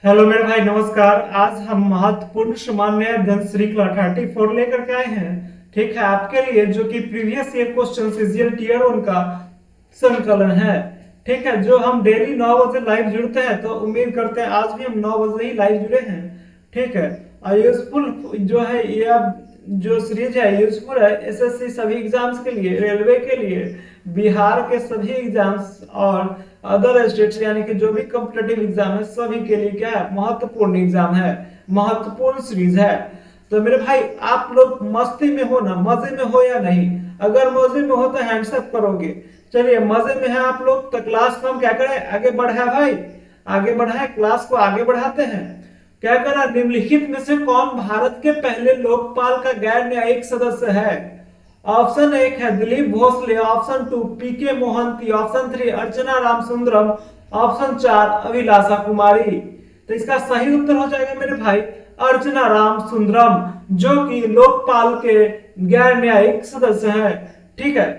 Hello मेरे भाई, नमस्कार। आज हम महत्वपूर्ण सामान्य अध्ययन श्रृंखला 34 लेकर के आए हैं। ठीक है, आपके लिए जो कि previous year question CGL tier 1 का संकलन है। ठीक है, जो हम डेली 9 बजे लाइव जुड़ते हैं, तो उम्मीद करते हैं आज भी हम 9 बजे ही लाइव जुड़े हैं। ठीक है, और यूजफुल जो है ये अब जो सीरीज है यूजफुल है एसएससी सभी एग्जाम्स के लिए, रेलवे के लिए, बिहार के सभी एग्जाम्स और अदर स्टेट्स यानी कि जो भी कॉम्पिटेटिव एग्जाम है सभी के लिए क्या है, महत्वपूर्ण एग्जाम है, महत्वपूर्ण सीरीज है। तो मेरे भाई आप लोग मस्ती में हो ना, मजे में हो या नहीं? अगर मजे में हो तो हैंड्स अप करोगे। चलिए, मजे में है आप लोग तो क्लास को हम क्या करें, आगे बढ़ाए भाई, आगे बढ़ाए, क्लास को आगे बढ़ाते हैं। क्या करा, निम्नलिखित में से कौन भारत के पहले लोकपाल का गैर न्यायिक सदस्य है? ऑप्शन 1 है दिलीप भोसले, ऑप्शन 2 पीके मोहंती, ऑप्शन 3 अर्चना रामचंद्रम, ऑप्शन 4 अभिलाषा कुमारी। तो इसका सही उत्तर हो जाएगा मेरे भाई अर्चना रामचंद्रम, जो कि लोकपाल के गैर न्यायिक सदस्य हैं। ठीक है,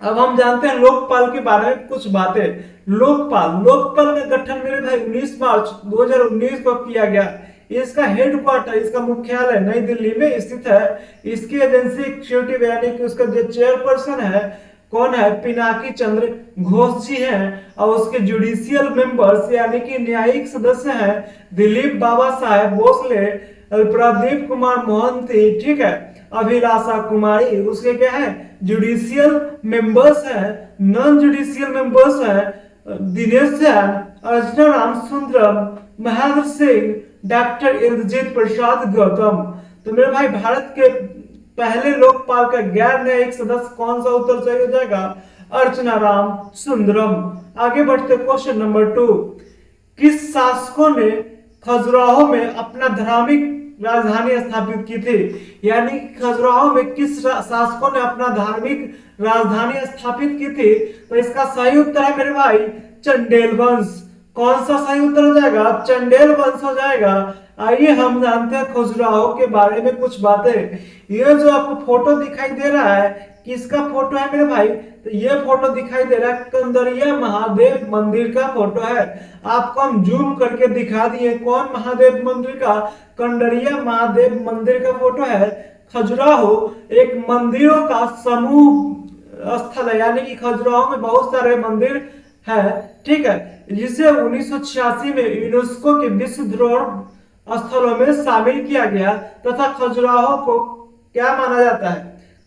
अब हम जानते हैं लोकपाल के बारे में कुछ बातें। लोकपाल लोकपाल का गठन मेरे भाई 19 मार्च 2019 को किया गया। इसका हेडक्वार्टर, इसका मुख्यालय नई दिल्ली में स्थित है। इसकी एजेंसी एग्जीक्यूटिव यानी कि उसका जो चेयरपर्सन है कौन है, पिनाकी चंद्र घोष जी हैं। और उसके जुडिशियल मेंबर्स यानी कि न्यायिक सदस्य हैं दिलीप बाबा साहेब भोसले, प्रदीप कुमार मोहंती, ठीक है, अभिलाषा कुमारी। उसके क्या है, जुडिशियल मेंबर्स हैं। नॉन जुडिशियल मेंबर्स हैं दिनेश जैन, अर्चना रामचंद्रम, महेंद्र सिंह, डॉक्टर इंद्रजीत प्रसाद गौतम। तो मेरे भाई भारत के पहले लोकपाल का गैर न्यायिक सदस्य कौन सा उत्तर सही हो जाएगा, अर्चना राम सुंदरम। आगे बढ़ते क्वेश्चन नंबर 2। किस शासकों ने खजुराहो में अपना धार्मिक राजधानी स्थापित की थी? यानी खजुराहो में किस शासकों ने अपना धार्मिक राजधानी स्थापित की थी? तो इसका सही उत्तर है मेरे भाई चंदेल वंश। कौन सा सही उत्तर हो जाएगा, चंदेल वंश हो जाएगा। आइए हम जानते हैं खजुराहो के बारे में कुछ बातें। ये जो आपको फोटो दिखाई दे रहा है, किसका फोटो है मेरे भाई? तो ये फोटो दिखाई दे रहा है कंदरिया महादेव मंदिर का फोटो है। आपको हम जूम करके दिखा दिए कौन महादेव मंदिर का, कंदरिया महादेव मंदिर का फोटो है। खजुराहो एक मंदिरों का समूह स्थल है, यानी कि खजुराहो में बहुत सारे मंदिर है। ठीक है, जिसे 1986 में यूनेस्को के विश्व धरोहर स्थलों में शामिल किया गया तथा खजुराहो को क्या माना जाता है,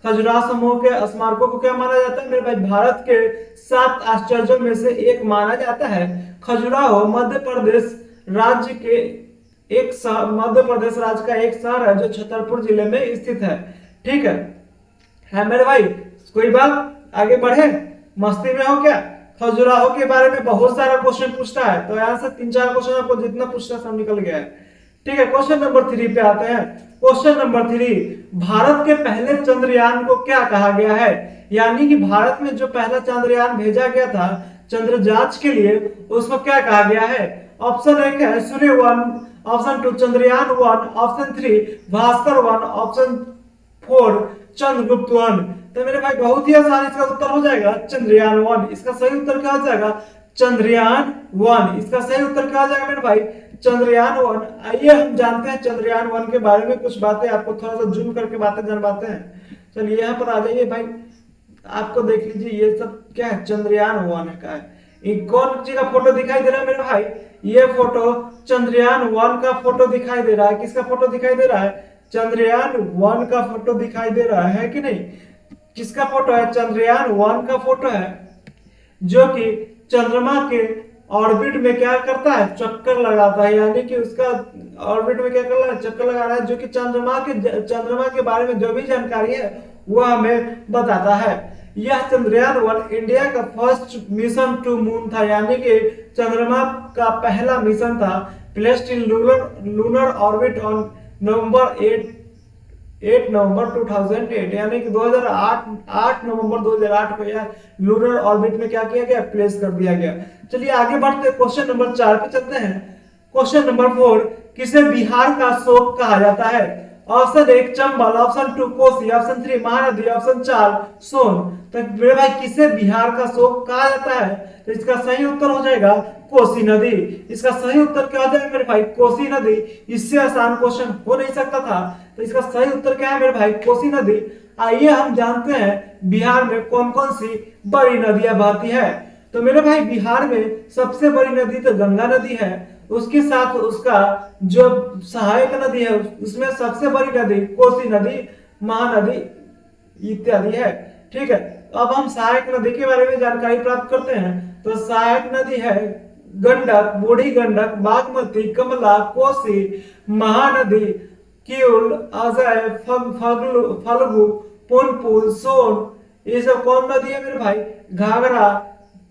खजुराहो समूह के स्मारकों को क्या माना जाता है मेरे भाई, भारत के 7 आश्चर्यों में से एक माना जाता है। खजुराहो मध्य प्रदेश राज्य के एक शहर, मध्य प्रदेश राज्य का एक शहर है जो छतरपुर जिले में स्थित है। ठीक है मेरे भाई, कोई बात, आगे बढ़े, मस्ती में हो क्या? खजुराहो के बारे में बहुत सारा क्वेश्चन पूछता है, तो यहाँ से 3-4 क्वेश्चन आपको जितना पूछना सब निकल गया है। ठीक है, क्वेश्चन नंबर 3 पे आते हैं। क्वेश्चन नंबर 3, भारत के पहले चंद्रयान को क्या कहा गया है? यानी कि भारत में जो पहला चंद्रयान भेजा गया था चंद्र जांच के लिए, उसको क्या कहा गया है? ऑप्शन 1 है सूर्य 1, option 2 Chandrayaan 1, option 3 Bhaskar 1, option 4 Chandragupta 1। तो मेरे भाई बहुत ही आसान, इसका उत्तर हो जाएगा चंद्रयान 1। इसका सही उत्तर क्या हो जाएगा, चंद्रयान 1। इसका सही उत्तर क्या हो जाएगा मेरे भाई, चंद्रयान 1। आइए हम जानते हैं चंद्रयान 1 के बारे में कुछ बातें, आपको थोड़ा सा जूम करके बातें जानवाते हैं। चलिए यहाँ पर आ जाइए भाई, आपको देख लीजिए ये सब क्या है, चंद्रयान 1 का है। ये कौन सी का फोटो दिखाई दे रहा है मेरे भाई, ये फोटो चंद्रयान 1 का फोटो दिखाई दे रहा है। किसका फोटो दिखाई दे रहा है, चंद्रयान 1 का फोटो दिखाई दे रहा है कि नहीं? किसका फोटो है, चंद्रयान 1 का फोटो है, जो कि चंद्रमा के ऑर्बिट में क्या करता है, चक्कर लगाता है। यानी कि उसका ऑर्बिट में क्या कर रहा है, चक्कर लगा रहा है, जो कि चंद्रमा के बारे में जो भी जानकारी है वह हमें बताता है। यह चंद्रयान 1 इंडिया का फर्स्ट मिशन टू मून था, यानी कि चंद्रमा का पहला मिशन था। Placed in lunar orbit on November 8 नवंबर 2008, यानी कि 8 नवंबर 2008 को यह लूनर ऑर्बिट में क्या किया गया, प्लेस कर दिया गया। चलिए आगे बढ़ते क्वेश्चन नंबर 4 पे चलते हैं। क्वेश्चन नंबर 4, किसे बिहार का शोक कहा जाता है? Option 1 Chambal, option 2 Kosi, option 3 Mahanadi, option 4 सोन। तो मेरे भाई किसे बिहार का शोक कहा जाता है? तो इसका सही उत्तर हो जाएगा कोसी नदी। इसका सही उत्तर क्या हो जाएगा मेरे भाई? कोसी नदी। इससे आसान क्वेश्चन हो नहीं सकता था। तो इसका सही उत्तर क्या है मेरे भाई? कोसी नदी। आइए हम जानते हैं बिहार में कौन कौन सी बड़ी नदियां बहती है। तो मेरे भाई बिहार में सबसे बड़ी नदी तो गंगा नदी है, उसके साथ उसका जो सहायक नदी है उसमें सबसे बड़ी नदी कोसी नदी, महानदी इत्यादि है। ठीक है, अब हम सहायक नदी के बारे में जानकारी प्राप्त करते हैं। तो सहायक नदी है गंडक, बूढ़ी गंडक, बागमती, कमला, कोसी, महानदी, किउल, अजय, फल्गु, पुनपुन, सोन। ये सब कौन नदी है मेरे भाई? घाघरा,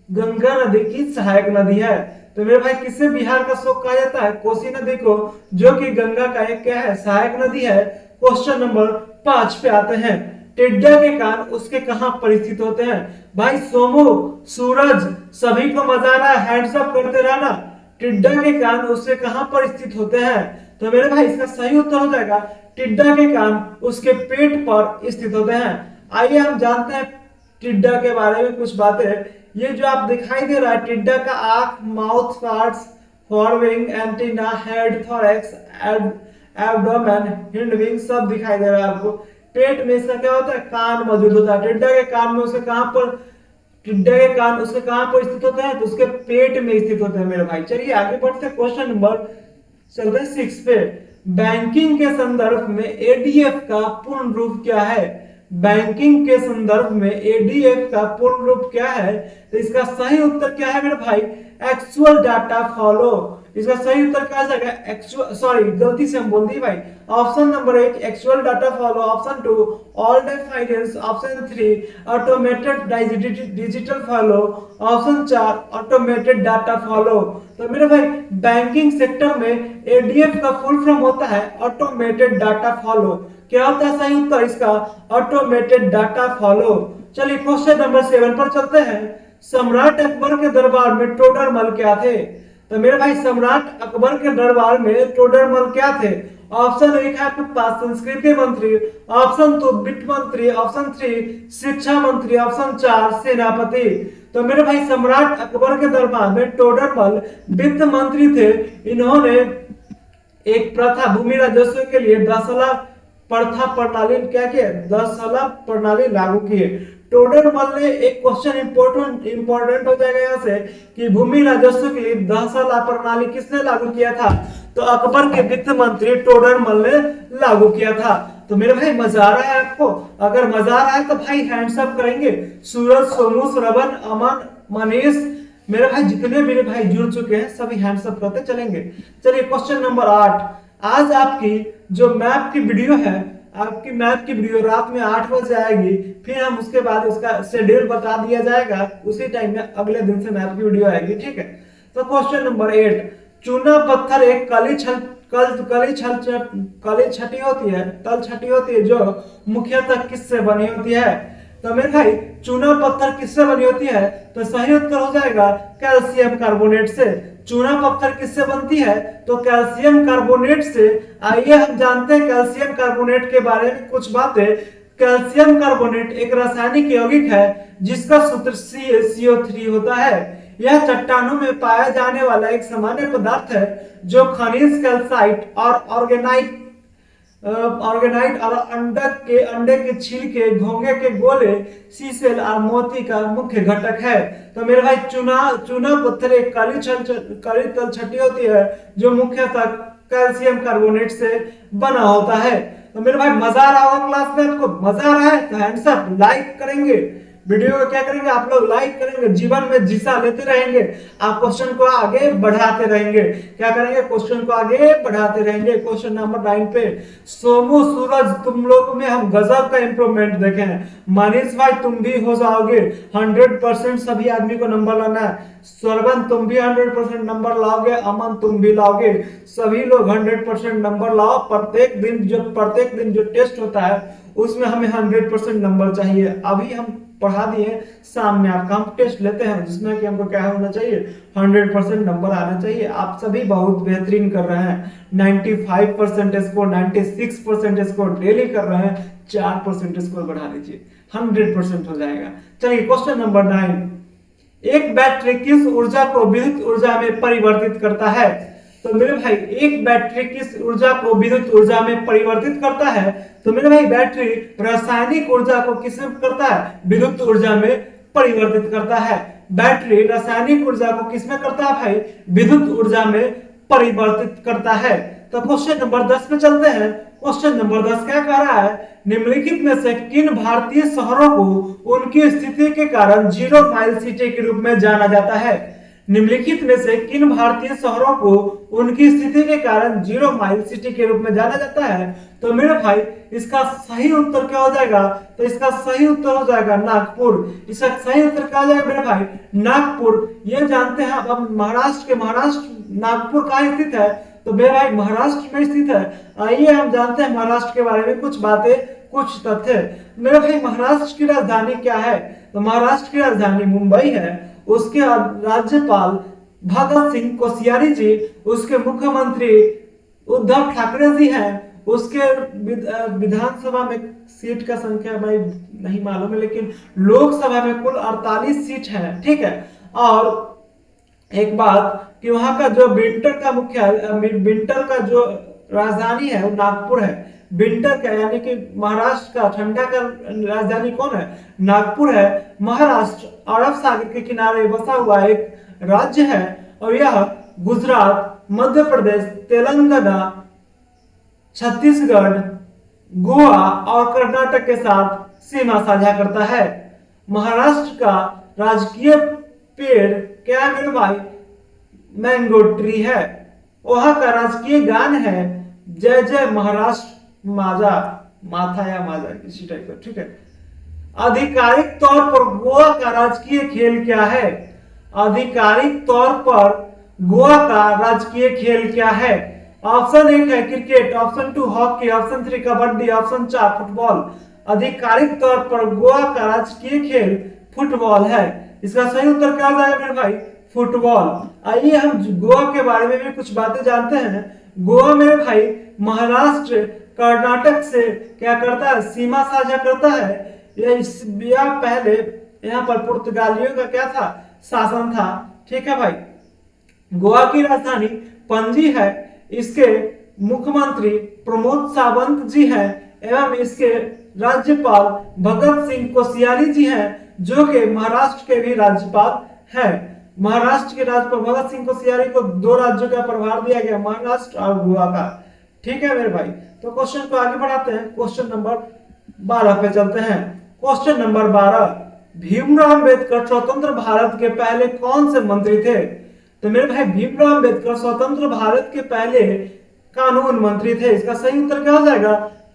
गंगा नदी की सहायक नदी है। तो मेरे भाई किससे बिहार का शोक कहा जाता है? कोसी नदी को, जो कि गंगा का एक क्या है? सहायक नदी है। क्वेश्चन नंबर 5 पे आते हैं। टिड्डा के कान उसके कहां पर स्थित होते हैं? भाई सोमू, सूरज, सभी को मजा आ रहा है, हैंड्स अप करते रहना। टिड्डा के कान उसके कहां पर स्थित होते हैं? तो मेरे भाई इसका सही उत्तर हो जाएगा टिड्डा के कान उसके पेट पर स्थित होते हैं। आइए हम जानते हैं टिड्डा के बारे में कुछ बातें। ये जो आप दिखाई दे रहा है टिड्डा का आंख, mouth parts, forewing, antenna, head, thorax, abdomen, hind wing सब दिखाई दे रहा है आपको। पेट में इसका क्या होता है? कान मौजूद होता है। टिड्डा के कान में उसे कहां पर टिड्डा के कान उसके कहां पर स्थित होते हैं? तो उसके पेट में स्थित होते हैं मेरे भाई। चलिए आगे बढ़ते हैं, क्वेश्चन नंबर चलते हैं 6 पे। बैंकिंग के संदर्भ में एडीएफ का पूर्ण रूप क्या है? बैंकिंग के संदर्भ में एडीएफ का पूर्ण रूप क्या है? तो इसका सही उत्तर क्या है मेरे भाई? Actual data follow. इसका सही उत्तर क्या जाएगा? एक्चुअल, सॉरी गलती से हम बोल दिए भाई। Option number 1 actual data follow, option 2 all day finance, option 3 automated digital follow, option 4 automated data follow. तो मेरे भाई बैंकिंग सेक्टर में एडीएफ का फुल फॉर्म होता है ऑटोमेटेड डाटा फॉलो। क्या होता है सही उत्तर इसका? Automated data follow. चलिए क्वेश्चन नंबर 7 पर चलते हैं। सम्राट अकबर के दरबार में टोडरमल क्या थे? तो मेरे भाई सम्राट अकबर के दरबार में टोडरमल क्या थे? ऑप्शन 1 है आपके पास संस्कृति मंत्री, ऑप्शन 2 वित्त मंत्री, ऑप्शन 3 शिक्षा मंत्री, ऑप्शन 4 सेनापति। तो मेरे भाई सम्राट अकबर के दरबार में टोडरमल वित्त मंत्री थे। इन्होंने एक प्रथा भूमि राजस्व के लिए 10 लाख प्रथा प्रणाली क्या किए? 10 लाख प्रणाली लागू किए। टोडरमल ने एक क्वेश्चन इंपॉर्टेंट हो जाएगा यहाँ से कि भूमि राजस्व के लिए 10 लाख प्रणाली किसने लागू किया था? तो अकबर के वित्त मंत्री टोडरमल ने लागू किया था। तो मेरे भाई मजा आ रहा है आपको? अगर मजा आ रहा है तो भाई हैंड्स अप करेंगे। सूरज, सोनू, श्रवण, अमन, मनीष, मेरे भाई जितने मेरे भाई जुड़ चुके हैं सभी हैंड्स अप करते चलेंगे। चलिए क्वेश्चन नंबर 8। आज आपकी जो मैप की वीडियो है, आपकी मैप की वीडियो रात में 8 बजे आएगी। फिर हम उसके बाद उसका शेड्यूल बता दिया जाएगा, उसी टाइम में अगले दिन से मैप की वीडियो आएगी। ठीक है, तो क्वेश्चन नंबर 8। चूना पत्थर एक काली छटी होती है, तल छटी होती है, जो मुख्यतः किससे बनी होती है? तो मेरे भाई चूना पत्थर किससे बनी होती है? तो सही उत्तर हो जाएगा कैल्शियम कार्बोनेट से। चूना पत्थर किससे बनती है? तो कैल्शियम कार्बोनेट से। आइए हम जानते हैं कैल्शियम कार्बोनेट के बारे में कुछ बातें। कैल्शियम कार्बोनेट एक रासायनिक यौगिक है जिसका सूत्र CaCO3 होता है। यह चट्टानों में पाया जाने वाला एक सामान्य पदार्थ है जो खनिज कैल्साइट और ऑर्गेनाइट और अंडे के छिलके, घोंगे के गोले, सीसेल और मोती का मुख्य घटक है। तो मेरे भाई चूना पत्थर एक काली तल छटी होती है जो मुख्यतः कैल्शियम कार्बोनेट से बना होता है। तो मेरे भाई मजा आ रहा होगा क्लास में? आपको मजा आ रहा है तो हैंड्स अप, लाइक करेंगे वीडियो को। क्या करेंगे आप लोग? लाइक करेंगे। जीवन में जिसा लेते रहेंगे, आप क्वेश्चन को आगे बढ़ाते रहेंगे। क्या करेंगे? क्वेश्चन को आगे बढ़ाते रहेंगे। क्वेश्चन नंबर 9 पे सोमू, सूरज, तुम लोग में हम गजब का इंप्रूवमेंट देखे हैं। मनीष भाई तुम भी हो जाओगे 100%, सभी आदमी को नंबर लाना है। श्रवण तुम भी 100% नंबर लाओगे। अमन तुम भी लाओगे। सभी लोग 100% नंबर लाओ। प्रत्येक दिन जो टेस्ट होता है उसमें हमें 100% नंबर चाहिए। अभी हम पढ़ा दिए। शाम में आपका हम टेस्ट लेते हैं जिसमें कि हमको क्या होना चाहिए, 100% नंबर आना चाहिए। आप सभी बहुत बेहतरीन कर रहे हैं, 95% स्कोर, 96% स्कोर डेली कर रहे हैं, 4% स्कोर बढ़ा लीजिए, 100% हो जाएगा। चलिए क्वेश्चन नंबर 9, एक बैटरी किस ऊर्जा को विद्युत ऊर्जा में परिवर्तित करता है? तो मेरे भाई एक बैटरी किस ऊर्जा को विद्युत ऊर्जा में परिवर्तित करता है? तो मेरे भाई बैटरी रासायनिक ऊर्जा को किसमें करता है, विद्युत ऊर्जा में परिवर्तित करता है। बैटरी रासायनिक ऊर्जा को किसमें करता है भाई, विद्युत ऊर्जा में परिवर्तित करता है। तो क्वेश्चन नंबर 10 पे चलते हैं। क्वेश्चन नंबर 10 क्या कह रहा है, निम्नलिखित में से किन भारतीय शहरों को उनकी स्थिति के कारण जीरो माइल सिटी के रूप में जाना जाता है? निम्नलिखित में से किन भारतीय शहरों को उनकी स्थिति के कारण जीरो माइल सिटी के रूप में जाना जाता है? तो मेरे भाई इसका सही उत्तर क्या हो जाएगा, तो इसका सही उत्तर हो जाएगा नागपुर। इसका सही उत्तर क्या हो जाएगा मेरे भाई, नागपुर। ये जानते हैं अब महाराष्ट्र नागपुर कहाँ स्थित है, तो मेरे भाई महाराष्ट्र में स्थित है। आइए हम जानते हैं महाराष्ट्र के बारे में कुछ बातें, कुछ तथ्य। मेरे भाई महाराष्ट्र की राजधानी क्या है, तो महाराष्ट्र की राजधानी मुंबई है। उसके राज्यपाल भगत सिंह कोश्यारी जी, उसके मुख्यमंत्री उद्धव ठाकरे जी हैं। उसके विधानसभा में सीट का संख्या भाई नहीं मालूम है, लेकिन लोकसभा में कुल 48 सीट है, ठीक है। और एक बात कि वहां का जो विंटर का जो राजधानी है वो नागपुर है। विंटर का यानी कि महाराष्ट्र का ठंडा का राजधानी कौन है, नागपुर है। महाराष्ट्र अरब सागर के किनारे बसा हुआ एक राज्य है और यह गुजरात, मध्य प्रदेश, तेलंगाना, छत्तीसगढ़, गोवा और कर्नाटक के साथ सीमा साझा करता है। महाराष्ट्र का राजकीय पेड़ क्या है मेरे भाई, मैंगो ट्री है। वहां का राजकीय गान है जय जय महाराष्ट्र माजा, माथा या माजा इसी टाइप का, ठीक है। आधिकारिक तौर पर गोवा का राजकीय खेल क्या है? आधिकारिक तौर पर गोवा का राजकीय खेल क्या है? ऑप्शन 1 है cricket, option 2 hockey, option 3 kabaddi, option 4 football. आधिकारिक तौर पर गोवा का राजकीय खेल फुटबॉल है। इसका सही उत्तर क्या जाएगा मेरे भाई, फुटबॉल। आइए हम गोवा के बारे में भी कुछ बातें जानते हैं। गोवा मेरे भाई महाराष्ट्र कर्नाटक से क्या करता है, सीमा साझा करता है। यह पहले यहाँ पर पुर्तगालियों का क्या था, शासन था, ठीक है भाई। गोवा की राजधानी पणजी है। इसके मुख्यमंत्री प्रमोद सावंत जी हैं एवं इसके राज्यपाल भगत सिंह कोश्यारी जी हैं, जो कि महाराष्ट्र के भी राज्यपाल हैं। महाराष्ट्र के राज्यपाल भगत सिंह कोश्यारी को 2 राज्यों का प्रभार दिया गया, महाराष्ट्र और गोवा का, ठीक है मेरे भाई। तो क्वेश्चन को आगे बढ़ाते हैं, क्वेश्चन नंबर 12 पे चलते हैं। क्वेश्चन नंबर 12, भीमराव अंबेडकर स्वतंत्र भारत के पहले कौन से मंत्री थे? तो मेरे भाई भीमराव अंबेडकर स्वतंत्र भारत के पहले कानून मंत्री थे। इसका सही उत्तर क्या हो जाएगा,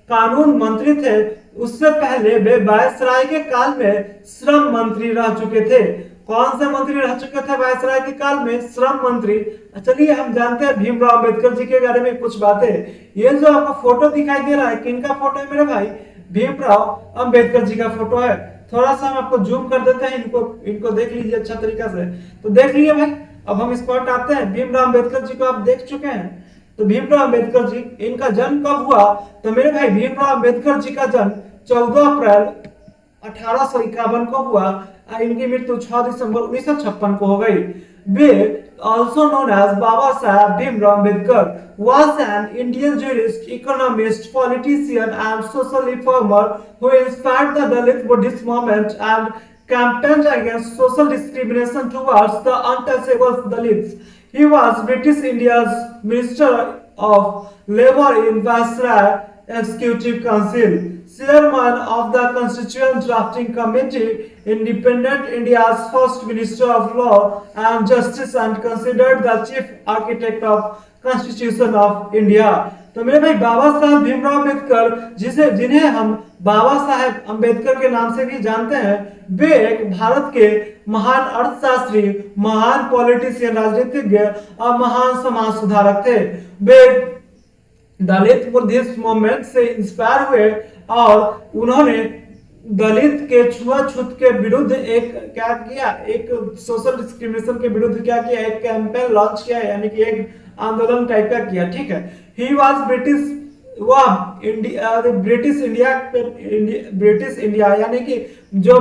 कानून मंत्री थे। उससे पहले वे वायसराय के काल में श्रम मंत्री रह चुके थे। कौन से मंत्री रह चुके थे वायसराय के काल में, श्रम मंत्री। चलिए हम जानते हैं भीमराव अंबेडकर जी के बारे में कुछ बातें। ये जो आपको फोटो दिखाई दे रहा है, किनका फोटो है मेरे भाई, भीमराव अंबेडकर जी का फोटो है। थोड़ा सा हम आपको जूम कर देते हैं, इनको देख लीजिए अच्छा तरीका से। तो देख लीजिए भाई, अब हम इसको हटाते हैं। भीमराव अंबेडकर जी को आप देख चुके हैं। तो भीमराव अंबेडकर जी, इनका जन्म कब हुआ? तो मेरे भाई भीमराव अंबेडकर जी का जन्म 14 अप्रैल 1851 को हुआ। इनकी मृत्यु 6 दिसंबर 1956 को हो गई। वे also known as Baba Saheb Bhimrao Ambedkar was an Indian jurist, economist, politician and social reformer who inspired the Dalit Buddhist movement and campaigned against social discrimination towards the untouchable Dalits. He was British India's Minister of Labour in Viceroy Executive Council, Chairman of the Constituent Drafting Committee, Independent India's first Minister of Law and Justice, and considered the chief architect of Constitution of India. तो मेरे भाई बाबा साहब भीमराव अम्बेडकर, जिन्हें हम बाबा साहेब अम्बेडकर के नाम से भी जानते हैं, वे एक भारत के महान अर्थशास्त्री, महान पॉलिटिशियन, राजनीतिज्ञ और महान समाज सुधारक थे। वे दलित बुद्धिस्ट मूवमेंट से इंस्पायर हुए और उन्होंने दलित के छुआछूत के विरुद्ध एक क्या किया, एक सोशल डिस्क्रिमिनेशन के विरुद्ध क्या किया, एक कैंपेन लॉन्च किया, यानी कि एक आंदोलन टाइप का किया। ठीक है, ही वाज ब्रिटिश, वह इंडिया, ब्रिटिश इंडिया यानी कि जो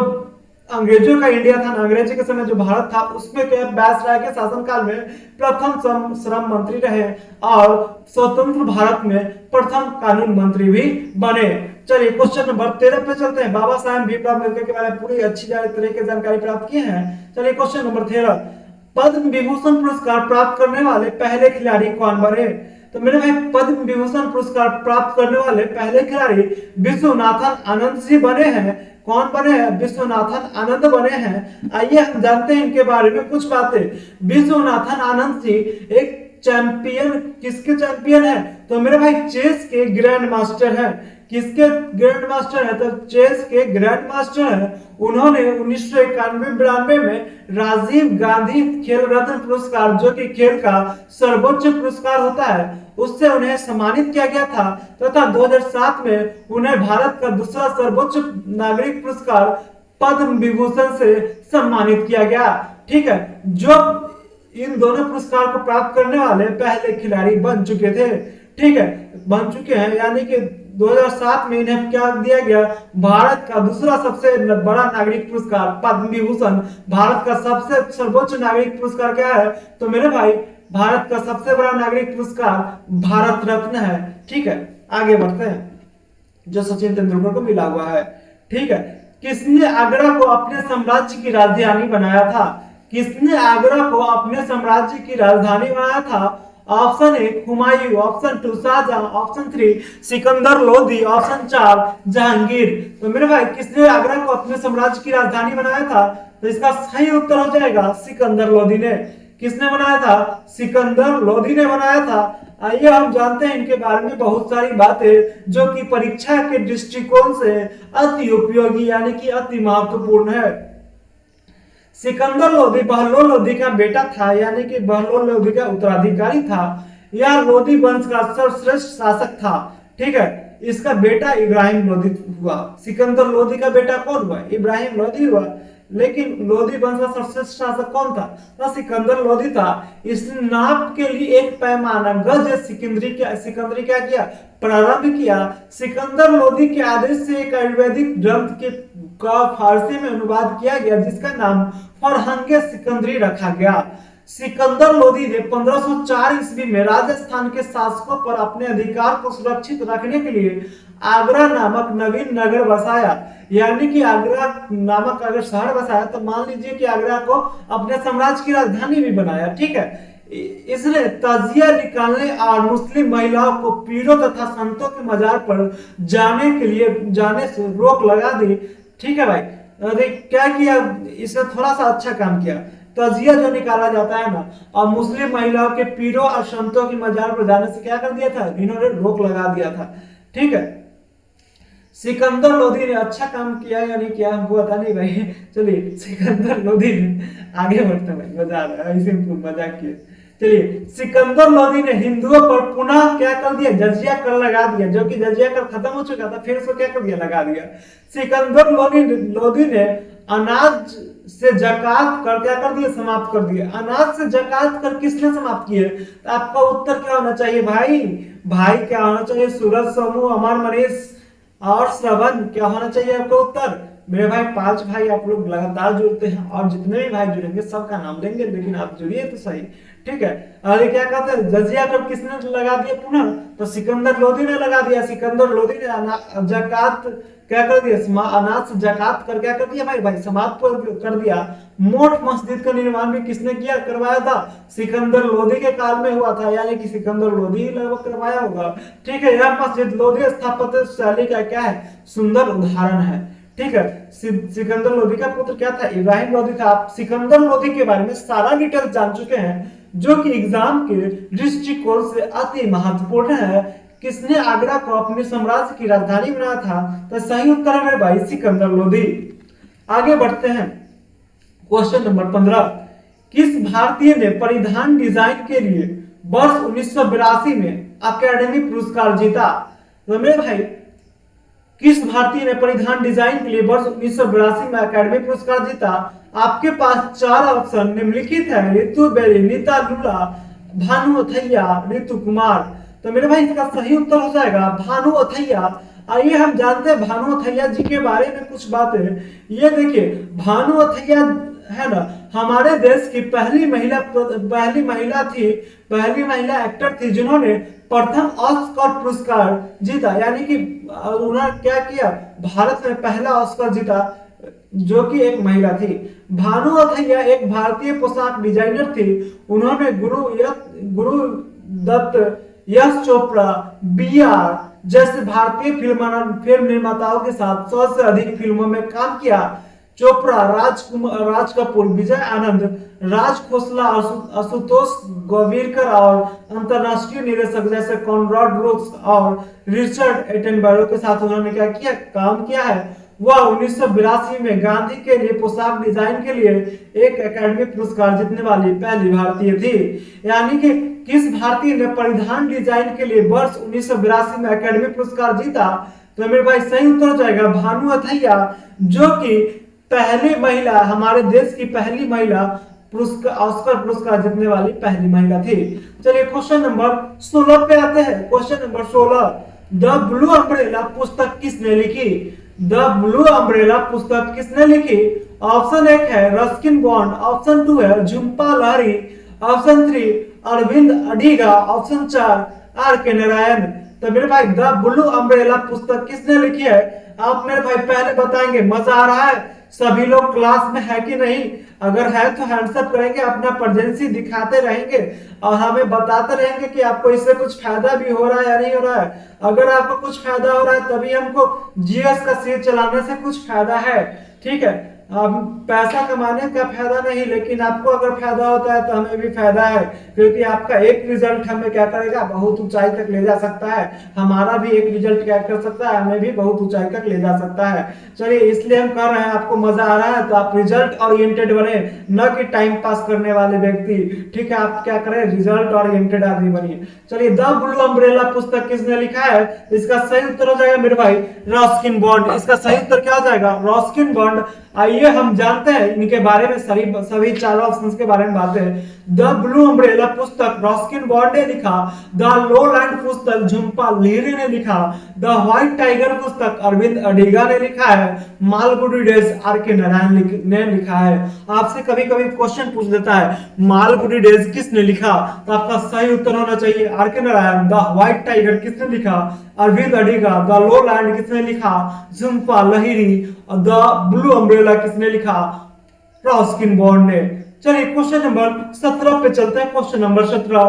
अंग्रेजों का इंडिया था ना, अंग्रेजी के समय जो भारत था, उसमें क्या वायसराय के शासनकाल में प्रथम श्रम मंत्री रहे और स्वतंत्र भारत में प्रथम कानून मंत्री भी बने। चलिए क्वेश्चन नंबर 13 पे चलते हैं। बाबा साहेब भीमराव अम्बेडकर के बारे में पूरी अच्छी तरह की जानकारी प्राप्त किए हैं। चलिए क्वेश्चन नंबर 13, पद्म विभूषण पुरस्कार प्राप्त करने वाले पहले खिलाड़ी कौन बने? तो मेरे भाई पद्म विभूषण पुरस्कार प्राप्त करने वाले पहले खिलाड़ी विश्वनाथन आनंद जी बने हैं। कौन बने हैं? विश्वनाथन आनंद बने हैं। आइए हम जानते हैं इनके बारे में कुछ बातें। विश्वनाथन आनंद जी एक चैंपियन, किसके चैंपियन है? तो मेरे भाई चेस के ग्रैंड मास्टर है। किसके ग्रैंड मास्टर है? तो चेस के ग्रैंड मास्टर है। उन्होंने 1991-92 में राजीव गांधी खेल रत्न पुरस्कार, जो कि खेल का सर्वोच्च पुरस्कार होता है, उससे उन्हें सम्मानित किया गया था तथा 2007 में उन्हें भारत का दूसरा सर्वोच्च नागरिक पुरस्कार पद्म विभूषण से सम्मानित किया गया। ठीक है, जो इन दोनों पुरस्कार को प्राप्त करने वाले पहले खिलाड़ी बन चुके थे। ठीक है, बन चुके हैं, यानी कि 2007 में इन्हें क्या दिया गया? भारत का दूसरा सबसे बड़ा नागरिक पुरस्कार पद्म विभूषण। भारत का सबसे सर्वोच्च नागरिक पुरस्कार क्या है? तो मेरे भाई भारत का सबसे बड़ा नागरिक पुरस्कार भारत रत्न है। ठीक है, आगे बढ़ते हैं, जो सचिन तेंदुलकर को मिला हुआ है। ठीक है, किसने आगरा को अपने साम्राज्य की राजधानी बनाया था? किसने आगरा को अपने साम्राज्य की राजधानी बनाया था? Option 1 Humayun, option 2 Shahjahan, option 3 Sikandar Lodi, option 4 Jahangir. तो मेरे भाई किसने आगरा को अपने साम्राज्य की राजधानी बनाया था? तो इसका सही उत्तर हो जाएगा सिकंदर लोदी ने। किसने बनाया था? सिकंदर लोदी ने बनाया था। आइए हम जानते हैं इनके बारे में बहुत सारी बातें जो कि परीक्षा के दृष्टिकोण से अति उपयोगी यानी कि अति महत्वपूर्ण है। सिकंदर लोदी बहलोल लोदी का बेटा था, यानी कि बहलोल लोदी का उत्तराधिकारी था। यह लोदी वंश का सर्वश्रेष्ठ शासक था। ठीक है, इसका बेटा इब्राहिम लोदी हुआ। सिकंदर लोदी का बेटा कौन हुआ? इब्राहिम लोदी हुआ। लेकिन लोदी वंश का सर्वश्रेष्ठ शासक कौन था? तो सिकंदर लोदी था। इसने नाप के लिए एक पैमाना गज सिकंदरी क्या किया? प्रारंभ किया। सिकंदर लोदी के आदेश से एक आयुर्वेदिक ग्रंथ के का फारसी में अनुवाद किया गया, जिसका नाम फरहंगे सिकंदरी रखा गया। सिकंदर लोदी ने 1504 ईस्वी में राजस्थान के शासकों पर अपने अधिकार को सुरक्षित रखने के लिए आगरा नामक नवीन नगर बसाया। यानी कि आगरा नामक अगर शहर बसाया तो मान लीजिए कि आगरा को अपने साम्राज्य की राजधानी भी बनाया। ठीक है, इसने ताजिया निकालने और मुस्लिम महिलाओं को पीरों तथा संतों के मजार पर जाने से रोक लगा दी। ठीक है भाई, अरे क्या किया इसने? थोड़ा सा अच्छा काम किया। तजिया जो निकाला जाता है ना, और मुस्लिम महिलाओं के पीरों और संतों की मजार पर जाने से क्या कर दिया था? इन्होंने रोक लगा दिया था। ठीक है, सिकंदर लोदी ने अच्छा काम किया या नहीं किया हमको पता नहीं भाई। चलिए सिकंदर लोदी ने, आगे बढ़ते हैं भाई, मजा आ रहा है, ऐसे मजाक किए। चलिए, सिकंदर लोदी ने हिंदुओं पर पुनः क्या कर दिया? जजिया कर लगा दिया, जो कि जजिया कर खत्म हो चुका था, फिर उसको क्या कर दिया? लगा दिया। सिकंदर लोदी ने अनाज से जकात कर क्या कर दिया? समाप्त कर दिया। अनाज से जकात कर किसने समाप्त किए? तो आपका उत्तर क्या होना चाहिए भाई? भाई क्या होना चाहिए? सूरज, समूह, अमर, मनीष और श्रवण। क्या होना चाहिए आपका उत्तर? मेरे भाई 5 भाई आप लोग लगातार जुड़ते हैं, और जितने भी भाई जुड़ेंगे सबका नाम लेंगे, लेकिन आप जुड़िए तो सही। ठीक है, अरे क्या कहते हैं? जजिया कर किसने लगा दिया पुनः? तो सिकंदर लोदी ने लगा दिया। सिकंदर लोदी ने जकात क्या कर दिया? अनाज से जकात कर क्या कर दिया भाई? समाप्त कर दिया। मोट मस्जिद का निर्माण भी किसने किया? करवाया था? सिकंदर लोदी के काल में हुआ था, यानी कि सिकंदर लोदी ही लगभग करवाया होगा। ठीक है, यह मस्जिद लोदी स्थापत्य शैली का क्या है? सुंदर उदाहरण है। ठीक है, सिकंदर लोदी का पुत्र क्या था? इब्राहिम लोदी था। आप सिकंदर लोदी के बारे में सारा डिटेल्स जान चुके हैं, जो कि एग्जाम के दृष्टिकोण से अति महत्वपूर्ण है। किसने आगरा को अपने साम्राज्य की राजधानी बनाया था? तो सही उत्तर है भाई सिकंदर लोदी। आगे बढ़ते हैं, क्वेश्चन नंबर 15, किस भारतीय ने परिधान डिजाइन के लिए वर्ष 1982 में अकेडमी पुरस्कार जीता? तो मेरे भाई किस भारतीय ने परिधान डिजाइन के लिए वर्ष 1982 में अकादमी पुरस्कार जीता? आपके पास चार ऑप्शन निम्नलिखित है, ऋतु बेरी, नीता लुला, भानु अथैया, ऋतु कुमार। तो मेरे भाई इसका सही उत्तर हो जाएगा भानु अथैया। आइए हम जानते हैं भानु अथैया जी के बारे में कुछ बातें। ये देखिए भानु अथैया है ना, हमारे देश की पहली महिला एक्टर थी जिन्होंने प्रथम ऑस्कर पुरस्कार जीता, यानी कि उन्होंने क्या किया, भारत में पहला ऑस्कर जीता जो कि एक महिला थी। भानु अथैया एक भारतीय पोशाक डिजाइनर थी। उन्होंने गुरु दत्त, यश चोपड़ा, बी.आर. जैसे भारतीय फिल्म निर्माताओं के साथ 100 से अधिक फिल्मों में काम किया। चोपड़ा, राज कपूर, विजय आनंद, राज खोसला, आशुतोष गोवीरकर और अंतरराष्ट्रीय निर्देशक जैसे कॉनराड रोक्स और रिचर्ड एटनबरो के साथ उन्होंने क्या किया, काम किया है। वह 1982 में गांधी के लिए पोशाक डिजाइन के लिए एक अकादमी पुरस्कार जीतने वाली पहली भारतीय थी। यानी कि किस भारतीय ने परिधान डिजाइन के लिए वर्ष 1982 में अकादमी पुरस्कार जीता? तो मेरे भाई सही उत्तर हो जाएगा भानु अथैया, जो कि पहली महिला, हमारे देश की पहली महिला ऑस्कर पुरस्कार जीतने वाली पहली महिला थी। चलिए क्वेश्चन नंबर 16 पे आते हैं। Question number 16, the blue umbrella पुस्तक किसने लिखी? द ब्लू अम्ब्रेला पुस्तक किसने लिखी? ऑप्शन 1 है रस्किन बॉन्ड, ऑप्शन 2 है Jhumpa Lahiri, option 3 Arvind Adiga, option 4 R K Narayan. तो मेरे भाई द ब्लू अम्ब्रेला पुस्तक किसने लिखी है? आप मेरे भाई पहले बताएंगे। मजा आ रहा है? सभी लोग क्लास में है कि नहीं? अगर है तो हैंड्स अप करेंगे, अपना प्रेजेंसी दिखाते रहेंगे और हमें बताते रहेंगे कि आपको इससे कुछ फायदा भी हो रहा है या नहीं हो रहा है। अगर आपको कुछ फायदा हो रहा है तभी हमको जीएस का सीरीज चलाने से कुछ फायदा है, ठीक है। पैसा कमाने का फायदा नहीं, लेकिन आपको अगर फायदा होता है तो हमें भी फायदा है, क्योंकि आपका एक रिजल्ट हमें क्या करेगा, बहुत ऊंचाई तक ले जा सकता है। हमारा भी एक रिजल्ट क्या कर सकता है, हमें भी बहुत ऊंचाई तक ले जा सकता है। चलिए इसलिए हम कर रहे हैं, आपको मजा आ रहा है तो आप रिजल्ट ओरिएंटेड बने, न कि टाइम पास करने वाले व्यक्ति, ठीक है। आप क्या करें, रिजल्ट ओरिएंटेड आदमी बनिए। चलिए द ब्लू अम्ब्रेला पुस्तक किसने लिखा है? इसका सही उत्तर हो जाएगा मेरे भाई रस्किन बॉन्ड। इसका सही उत्तर क्या हो जाएगा? Ruskin bond. आइए हम जानते हैं इनके बारे में, सभी चार ऑप्शंस के बारे में बात है। द ब्लू अम्ब्रेला पुस्तक रस्किन बॉन्ड ने लिखा, द लोलैंड पुस्तक झुम्पा लाहिरी ने लिखा, द व्हाइट टाइगर पुस्तक अरविंद अडिगा ने लिखा है, Malgudi days are K Narayan ने लिखा है। आपसे कभी कभी क्वेश्चन पूछ देता है मालगुडी डेज किसने लिखा, तो आपका सही उत्तर होना चाहिए are K Narayan. The white tiger किसने लिखा? अरविंद अडिगा। द लोलैंड किसने लिखा? Jhumpa Lahiri. The blue umbrella किसने लिखा? रस्किन बॉन्ड ने। चलिए क्वेश्चन नंबर 17 पे चलते हैं। क्वेश्चन नंबर 17,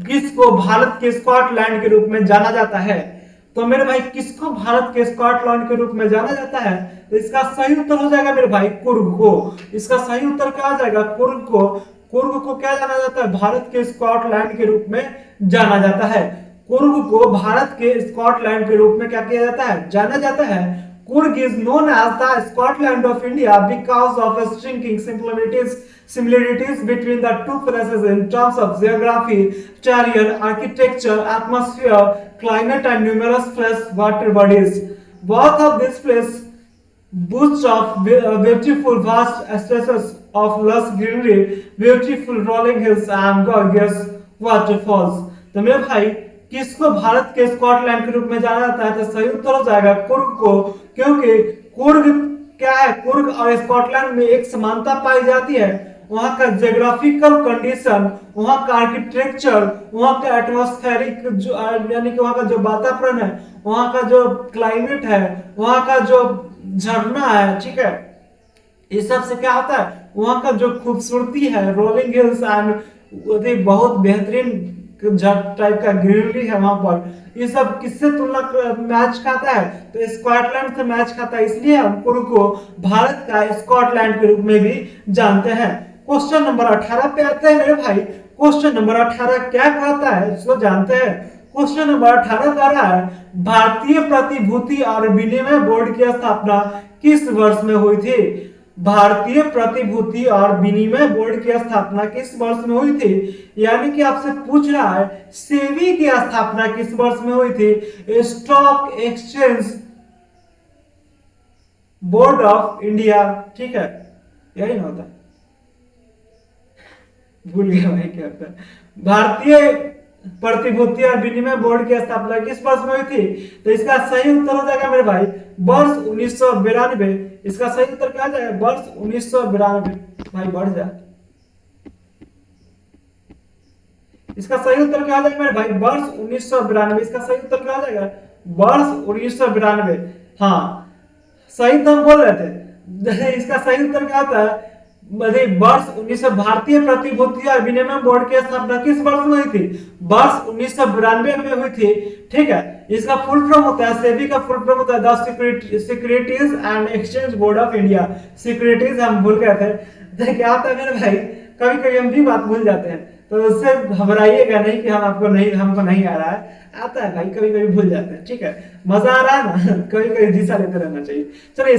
किसको भारत के स्कॉटलैंड के रूप में जाना जाता है? तो मेरे भाई किसको भारत के स्कॉटलैंड के रूप में जाना जाता है? तो इसका सही उत्तर हो जाएगा मेरे भाई कुर्ग को। इसका सही उत्तर क्या हो जाएगा? कुर्ग को। कुर्ग को क्या जाना जाता है? भारत के स्कॉटलैंड के रूप में जाना जाता है। कुर्ग को भारत के स्कॉटलैंड के रूप में क्या किया जाता है? जाना जाता है। Coorg is known as the Scotland of India because of striking similarities between the two places in terms of geography, terrain, architecture, atmosphere, climate, and numerous fresh water bodies. Both of these places boast of beautiful vast stretches of lush greenery, beautiful rolling hills, and gorgeous waterfalls. तो मेरे भाई किसको भारत के Scotland के रूप में जाना जाता है? तो सही उत्तर हो जाएगा कुर्ग को, क्योंकि कुर्ग क्या है, कुर्ग और स्कॉटलैंड में एक समानता पाई जाती है। वहां का जियोग्राफिकल कंडीशन, वहां का आर्किटेक्चर, वहां का एटमॉस्फेरिक यानी कि वहां का जो वातावरण है, वहां का जो क्लाइमेट है, वहां का जो झरना है, ठीक है, इस सब से क्या होता है, वहां का जो खूबसूरती है, रोलिंग हिल्स एंड बहुत बेहतरीन टाइप का ग्रीनरी है वहां पर। ये सब किससे तुलना मैच खाता है? तो स्कॉटलैंड से मैच खाता है, इसलिए हम कुर्ग को भारत का स्कॉटलैंड के रूप में भी जानते हैं। क्वेश्चन नंबर 18 पे आते हैं मेरे भाई। क्वेश्चन नंबर 18 क्या कहता है इसको जानते हैं। क्वेश्चन नंबर 18 कह रहा है, भारतीय प्रतिभूति और विनिमय बोर्ड की स्थापना किस वर्ष में हुई थी? भारतीय प्रतिभूति और विनिमय बोर्ड की स्थापना किस वर्ष में हुई थी? यानी कि आपसे पूछ रहा है सेबी की स्थापना किस वर्ष में हुई थी? Stock exchange board of India, ठीक है, यही ना होता है, भूल गया भाई क्या होता है। भारतीय प्रतिभूति और विनिमय बोर्ड की स्थापना किस वर्ष में हुई थी? तो इसका सही उत्तर हो जाएगा मेरे भाई वर्ष 1992। इसका सही उत्तर क्या आ जाएगा? वर्ष 1992। भाई बढ़ जा, इसका सही उत्तर क्या आ जाएगा मेरे भाई? वर्ष 1992। इसका सही उत्तर क्या आ जाएगा? वर्ष 1992। हाँ सही तो हम बोल रहे थे। इसका सही उत्तर क्या होता है? वर्ष 1900। भारतीय प्रतिभूति और विनिमय बोर्ड की स्थापना किस वर्ष में हुई थी? वर्ष 1992 में हुई थी, ठीक है। इसका फुल फॉर्म होता है, सेबी का फुल फॉर्म होता है the securities and exchange board of India. Securities हम भूल गए थे, तो क्या होता है मेरे भाई, कभी कभी हम भी बात भूल जाते हैं, तो उससे घबराइएगा नहीं कि हमको नहीं आ रहा है, आता है भाई, कभी कभी भूल जाते हैं, ठीक है। मजा आ रहा है ना? कभी कभी दिशा लेते रहना चाहिए। चलिए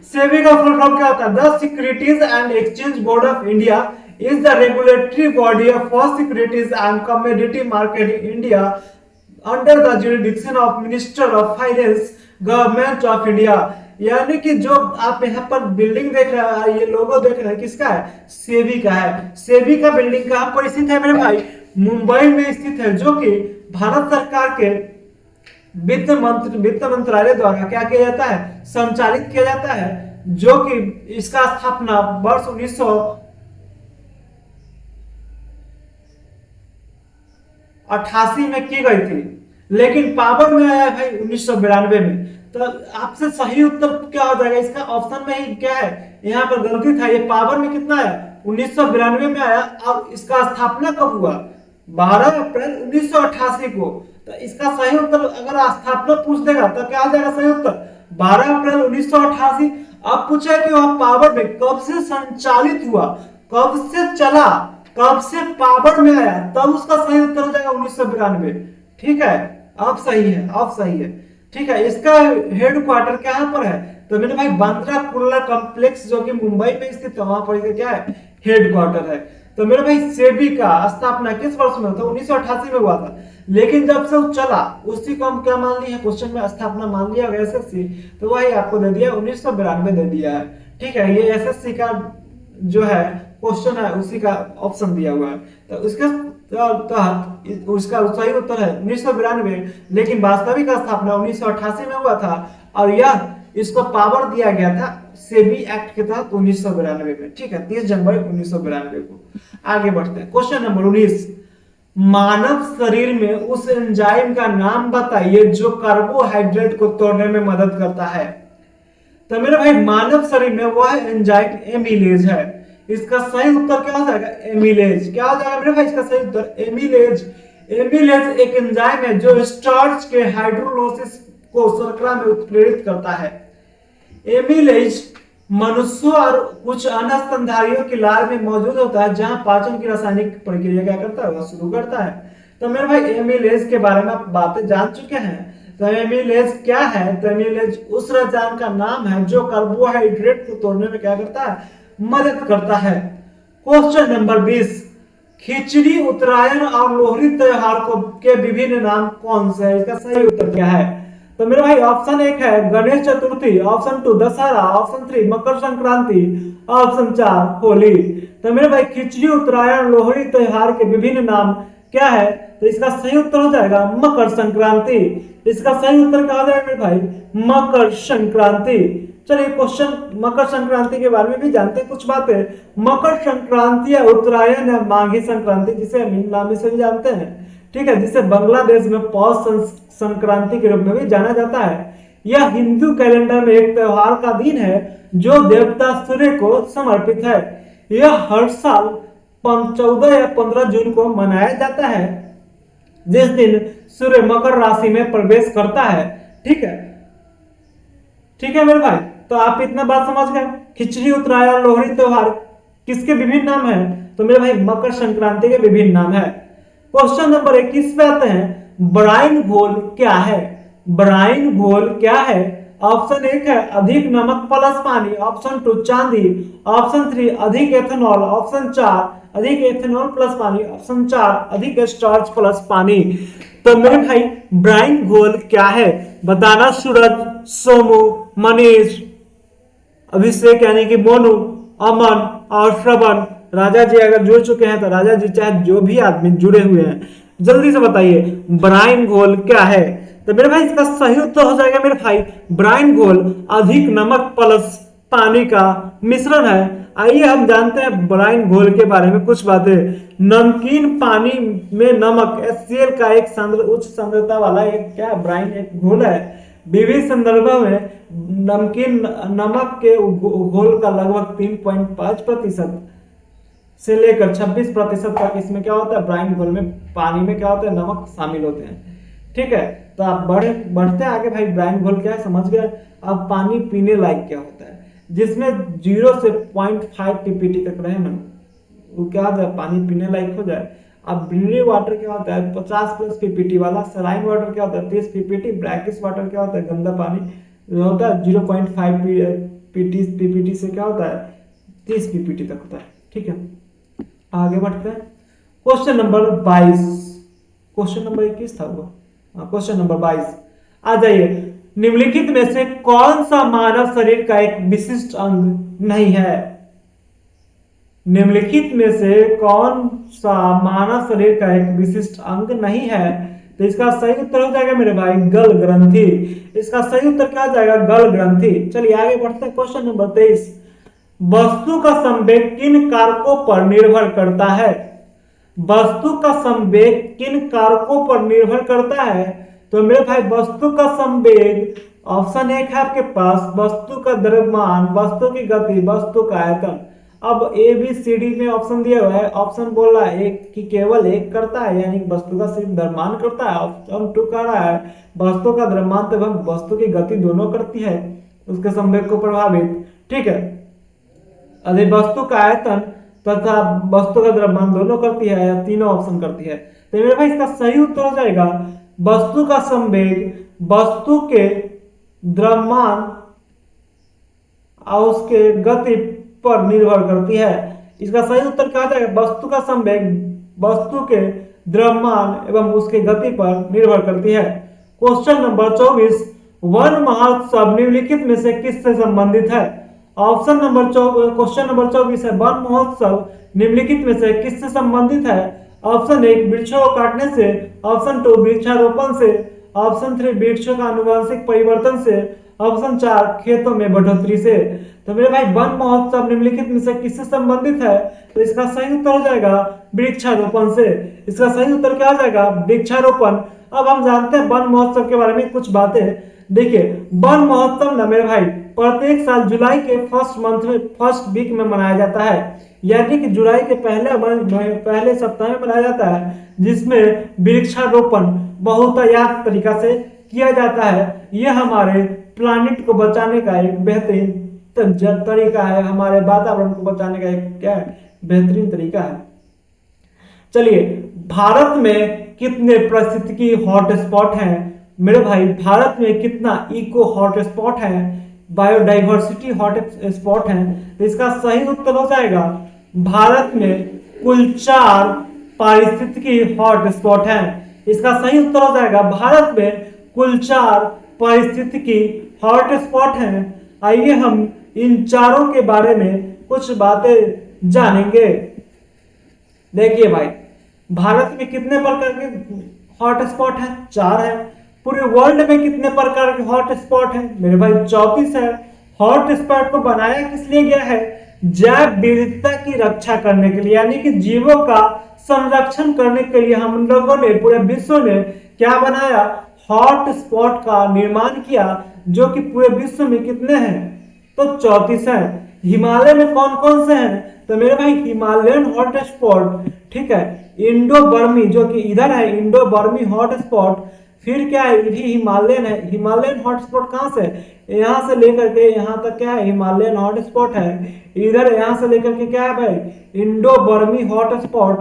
सेबी का फुल फॉर्म क्या होता है? The securities and exchange board of India is the regulatory body for securities and commodity market in India under the jurisdiction of minister of finance, government of India. यानी कि जो आप यहाँ पर बिल्डिंग देख रहे हैं, ये लोगो देख रहे हैं, किसका है? सेबी का है। सेबी का बिल्डिंग कहाँ पर स्थित है मेरे भाई? मुंबई में स्थित है, जो कि भारत सरकार के वित्त मंत्रालय द्वारा क्या किया जाता है? संचालित किया जाता है, जो कि इसका स्थापना वर्ष 1988 में की गई थी, लेकिन पावर में आया भाई 1992 में। तो आपसे सही उत्तर क्या हो जाएगा? इसका ऑप्शन में ही क्या है, यहाँ पर गलती था, ये पावर में कितना आया? 1992 में आया। और इसका स्थापना कब हुआ? 12 अप्रैल 1988 को। तो इसका सही उत्तर अगर स्थापना पूछ देगा तो क्या आ जाएगा सही उत्तर? 12 अप्रैल 1988। अब पूछे कि वह पावर में कब से संचालित हुआ, कब से चला, कब से पावर में आया, तब उसका सही उत्तर हो जाएगा 1992, ठीक है। अब सही है, अब सही है, ठीक है। इसका हेड क्वार्टर कहां पर है? तो मेरे भाई बांद्रा कुर्ला कॉम्प्लेक्स, जो कि मुंबई में स्थित है, वहां पर क्या है? हेड क्वार्टर है। तो मेरे भाई सेबी का स्थापना किस वर्ष में हुआ था? 1988 में हुआ था, लेकिन जब से वो चला उसी को हम क्या मान लिया? क्वेश्चन में स्थापना मान लिया एसएससी, तो वही आपको दे दिया 1992 दे दिया है, ठीक है। ये एसएससी का जो है क्वेश्चन है, उसी का ऑप्शन दिया हुआ है। तो उसके तहत उसका सही उत्तर है 1992, लेकिन वास्तविक स्थापना 1988 में हुआ था, और यह इसको पावर दिया गया था सेबी एक्ट के तहत 1992 में, ठीक है, 30 जनवरी 1992 को। आगे बढ़ते हैं, क्वेश्चन नंबर 19। मानव शरीर में उस एंजाइम का नाम बताइए जो कार्बोहाइड्रेट को तोड़ने में मदद करता है। तो मेरे भाई मानव शरीर में वह एंजाइम एमिलेज है। इसका सही उत्तर क्या हो जाएगा? एमिलेज। क्या हो जाएगा मेरे भाई इसका सही उत्तर? एमिलेज। एमिलेज एक एंजाइम है जो स्टार्च के हाइड्रोलाइसिस को शर्करा में उत्प्रेरित करता है। एमिलेज मनुष्यों और कुछ अन्य स्तनधारियों की लार में मौजूद होता है, जहां पाचन की रासायनिक प्रक्रिया क्या करता है? वह शुरू करता है। तो मेरे भाई एमिलेज के बारे में आप बातें जान चुके हैं। तो एमिलेज क्या है? तो एमिलेज उस रसायन का नाम है जो कार्बोहाइड्रेट को तोड़ने में क्या करता है? मदद करता है। Question number 20। खिचड़ी, उत्तरायण और लोहड़ी त्योहार को के विभिन्न नाम कौन से हैं? इसका सही उत्तर क्या है? तो मेरे भाई ऑप्शन 1 है Ganesh Chaturthi, option 2 Dussehra, option 3 Makar Sankranti, option 4 Holi. तो मेरे भाई खिचड़ी, उत्तरायण, लोहड़ी त्योहार के विभिन्न नाम क्या है? तो इसका सही उत्तर हो जाएगा मकर संक्रांति। इसका सही उत्तर क्या हो जाएगा मेरे भाई? मकर संक्रांति। चलिए क्वेश्चन मकर संक्रांति के बारे में भी जानते हैं कुछ बातें। मकर संक्रांति या उत्तरायण या माघी संक्रांति, जिसे हम नाम से भी जानते हैं, ठीक है, जिसे बांग्लादेश में पौष संक्रांति के रूप में भी जाना जाता है। यह हिंदू कैलेंडर में एक त्योहार का दिन है जो देवता सूर्य को समर्पित है। यह हर साल 14 या 15 जून को मनाया जाता है, जिस दिन सूर्य मकर राशि में प्रवेश करता है, ठीक है, ठीक है मेरे भाई। तो आप इतना बात समझ गए। खिचड़ी, उत्तरायण, लोहड़ी त्योहार किसके विभिन्न नाम है? तो मेरे भाई मकर संक्रांति के विभिन्न नाम है। क्वेश्चन नंबर 21 पे आते हैं, ब्राइन घोल क्या है? ब्राइन घोल क्या है? ऑप्शन 1 है अधिक नमक प्लस पानी, ऑप्शन 2 चांदी, ऑप्शन 3 अधिक एथेनॉल, ऑप्शन 4 अधिक एथेनॉल प्लस पानी, ऑप्शन 4 अधिक स्टार्च प्लस पानी। तो मेरे भाई ब्राइन घोल क्या है? बताना सूरज, सोमू, मनीष। अभिषेक यानी कि मोनू, अमन और श्रवण। राजा जी अगर जुड़ चुके हैं तो राजा जी चाहे जो भी आदमी जुड़े हुए हैं जल्दी से बताइए ब्राइन घोल क्या है। तो मेरे भाई इसका सही उत्तर हो जाएगा मेरे भाई ब्राइन घोल अधिक नमक प्लस पानी का मिश्रण है। आइए हम जानते हैं ब्राइन घोल के बारे में कुछ बातें। नमकीन पानी में नमक HCl का एक उच्च सांद्रता वाला एक क्या ब्राइन एक घोल है। विभिन्न संदर्भों में नमकीन नमक के घोल का लगभग 3.5% से लेकर 26% तक इसमें क्या होता है ब्राइन घोल में पानी में क्या होता है नमक शामिल होते हैं। ठीक है, तो आप बढ़ते आगे भाई ब्राइन घोल क्या है समझ गए। अब पानी पीने लायक क्या होता है जिसमें 0 से 0.5 ppt तक रहे ना वो क्या होता है पानी पीने लायक हो जाए। अब ब्रिलिंग वाटर क्या होता है 50+ ppt वाला। सलाइन वाटर क्या होता है 30 ppt। ब्रैकिश वाटर क्या होता है गंदा पानी होता है 0.5 ppt से क्या होता है 30 ppt तक होता है। ठीक है, आगे बढ़ते हैं। क्वेश्चन नंबर 22, क्वेश्चन नंबर 21 था वो, क्वेश्चन नंबर 22 आ जाइए। निम्नलिखित में से कौन सा मानव शरीर का एक विशिष्ट अंग नहीं है। निम्नलिखित में से कौन सा मानव शरीर का एक विशिष्ट अंग नहीं है। तो इसका सही उत्तर हो जाएगा मेरे भाई गल ग्रंथि। इसका सही उत्तर क्या हो जाएगा गल ग्रंथि। चलिए आगे बढ़ते हैं। क्वेश्चन नंबर 23, वस्तु का संवेग किन कारकों पर निर्भर करता है। वस्तु का संवेग किन कारकों पर निर्भर करता है। तो मेरे भाई वस्तु का संवेग ऑप्शन एक है आपके पास वस्तु का द्रव्यमान, वस्तु की गति, वस्तु का आयतन। अब ABCD में ऑप्शन दिया हुआ है। ऑप्शन बोल रहा है एक कि केवल एक करता है यानी वस्तु का सिर्फ द्रव्यमान करता है। ऑप्शन 2 कह रहा है वस्तु का द्रव्यमान तथा वस्तु की गति दोनों करती है उसके संवेग को प्रभावित। ठीक है, अरे वस्तु का आयतन तथा वस्तु का द्रव्यमान दोनों करती है या तीनों ऑप्शन करती है। तो मेरे भाई इसका सही उत्तर हो जाएगा वस्तु का संवेग वस्तु के द्रव्यमान और उसके गति पर निर्भर करती है। इसका सही उत्तर क्या जाएगा वस्तु का संवेग वस्तु के द्रव्यमान एवं उसके गति पर निर्भर करती है। क्वेश्चन नंबर 24, वन महोत्सव निम्नलिखित में से किससे संबंधित है। ऑप्शन नंबर क्वेश्चन नंबर 24 है वन महोत्सव निम्नलिखित में से किससे संबंधित है। ऑप्शन 1 वृक्षों को काटने से, ऑप्शन 2 वृक्षारोपण से, ऑप्शन 3 वृक्षों का आनुवंशिक परिवर्तन से, ऑप्शन 4 खेतों में बढ़ोतरी से। तो मेरे भाई वन महोत्सव निम्नलिखित में से किससे संबंधित है। तो इसका सही उत्तर हो जाएगा वृक्षारोपण से। इसका सही उत्तर क्या हो जाएगा वृक्षारोपण। अब हम जानते हैं वन महोत्सव के बारे में कुछ बातें। देखिए वन महोत्सव ना मेरे भाई प्रत्येक साल जुलाई के फर्स्ट मंथ में फर्स्ट वीक में मनाया जाता है यानी कि जुलाई के पहले सप्ताह में मनाया जाता है जिसमें वृक्षारोपण बहुतायत तरीका से किया जाता है। यह हमारे प्लानिट को बचाने का एक बेहतरीन तरीका है, हमारे वातावरण को बचाने का एक क्या है बेहतरीन तरीका है। चलिए भारत में कितने पारिस्थितिकी हॉटस्पॉट हैं। मेरे भाई भारत में कितना इको हॉटस्पॉट है बायोडाइवर्सिटी हॉटस्पॉट है। तो इसका सही उत्तर हो जाएगा भारत में कुल 4 पारिस्थितिकी हॉटस्पॉट हैं। इसका सही उत्तर हो जाएगा भारत में कुल 4 पारिस्थितिकी हॉटस्पॉट हैं। आइए हम इन चारों के बारे में कुछ बातें जानेंगे। देखिए भाई भारत में कितने प्रकार के हॉटस्पॉट हैं 4 है। पूरे वर्ल्ड में कितने प्रकार के हॉटस्पॉट हैं मेरे भाई 34 है। हॉटस्पॉट को बनाया किस लिए गया है जैव विविधता की रक्षा करने के लिए यानी कि जीवों का संरक्षण करने के लिए हम लोगों ने पूरे विश्व में क्या बनाया हॉटस्पॉट का निर्माण किया जो कि पूरे विश्व में कितने हैं तो 34 है। हिमालय में कौन कौन से हैं तो मेरे भाई हिमालयन हॉटस्पॉट ठीक है इंडो बर्मी जो कि इधर है इंडो बर्मी हॉटस्पॉट। फिर क्या है भी हिमालयन है। हिमालयन हॉटस्पॉट कहाँ से यहाँ से लेकर के यहाँ तक क्या है हिमालयन हॉटस्पॉट है। इधर यहाँ से लेकर के क्या है भाई इंडो बर्मी हॉटस्पॉट।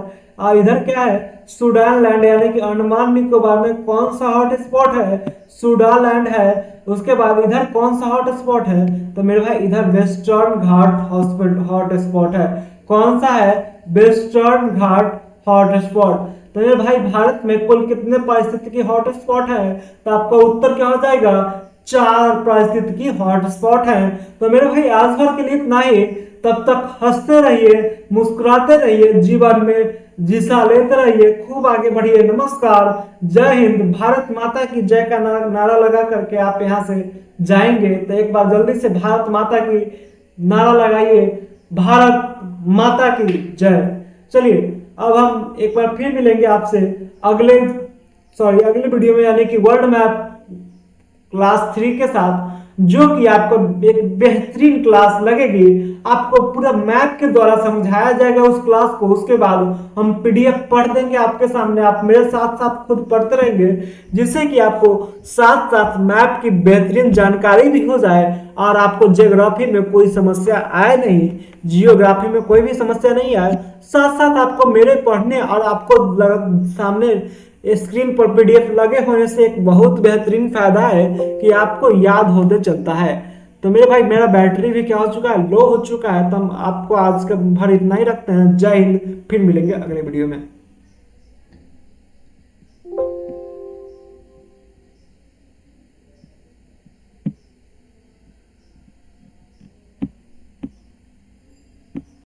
इधर क्या है सूडान लैंड यानी कि अंडमान निकोबार में कौन सा हॉटस्पॉट है सूडान लैंड है। उसके बाद इधर कौन सा हॉटस्पॉट है तो मेरे भाई इधर वेस्टर्न घाट हॉटस्पॉट है। कौन सा है वेस्टर्न घाट हॉटस्पॉट। तो मेरे भाई भारत में कुल कितने पारिस्थितिकी हॉटस्पॉट है तो आपका उत्तर क्या हो जाएगा 4 पारिस्थितिकी हॉटस्पॉट हैं। तो मेरे भाई आज भर के लिए इतना ही। तब तक हंसते रहिए, मुस्कुराते रहिए, जीवन में जिसा लेते रहिए, खूब आगे बढ़िए। नमस्कार, जय हिंद, भारत माता की जय का नारा लगा करके आप यहाँ से जाएंगे तो एक बार जल्दी से भारत माता की नारा लगाइए, भारत माता की जय। चलिए अब हम एक बार फिर मिलेंगे आपसे अगले वीडियो में, यानी कि वर्ल्ड मैप क्लास 3 के साथ, जो कि आपको एक बेहतरीन क्लास लगेगी। आपको पूरा मैप के द्वारा समझाया जाएगा उस क्लास को। उसके बाद हम पीडीएफ पढ़ देंगे आपके सामने, आप मेरे साथ साथ खुद पढ़ते रहेंगे, जिससे कि आपको साथ साथ मैप की बेहतरीन जानकारी भी हो जाए और आपको ज्योग्राफी में कोई समस्या आए नहीं, जियोग्राफी में कोई भी समस्या नहीं आए। साथ साथ आपको मेरे पढ़ने और आपको सामने स्क्रीन पर पीडीएफ लगे होने से एक बहुत बेहतरीन फायदा है कि आपको याद होते चलता है। तो मेरे भाई मेरा बैटरी भी क्या हो चुका है, लो हो चुका है। तो हम आपको आज का भर इतना ही रखते हैं। जय हिंद, फिर मिलेंगे अगले वीडियो में।